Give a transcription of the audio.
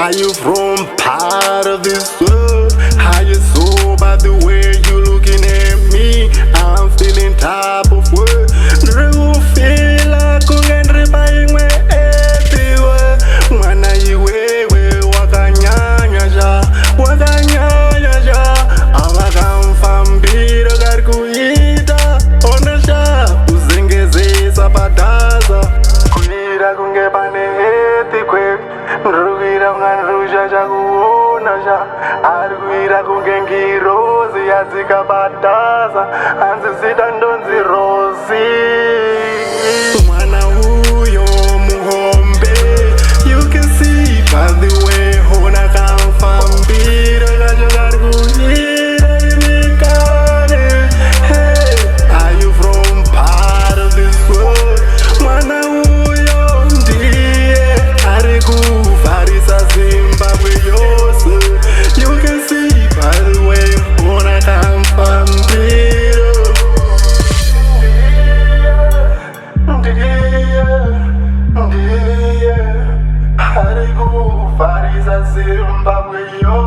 Are you from part of this world? Are you so by the way you looking at me? I'm feeling type of word. Feel kungendripa ingwe everywhere. Mwana iwewe wakanyanya ja, wakanyanya ja. Avakamfambira karikuita onesha uzengezesa padaza. Kuira kunge pane heti kwe, nrugira unganrusha chakuona ja. Arikuira kunge ngirozi yazika padaza, anzisita ndonzi rozi. Mwana huyo muhombe, you can see by the way hona kamfambira kacho karikuira imikane. Hey, are you from part of this world? Mwana huyo ndiye arikuvarisa Zimbabwe yose. You can see by the way hona kamfambira. Ndiye arikuvarisa Zimbabwe yose.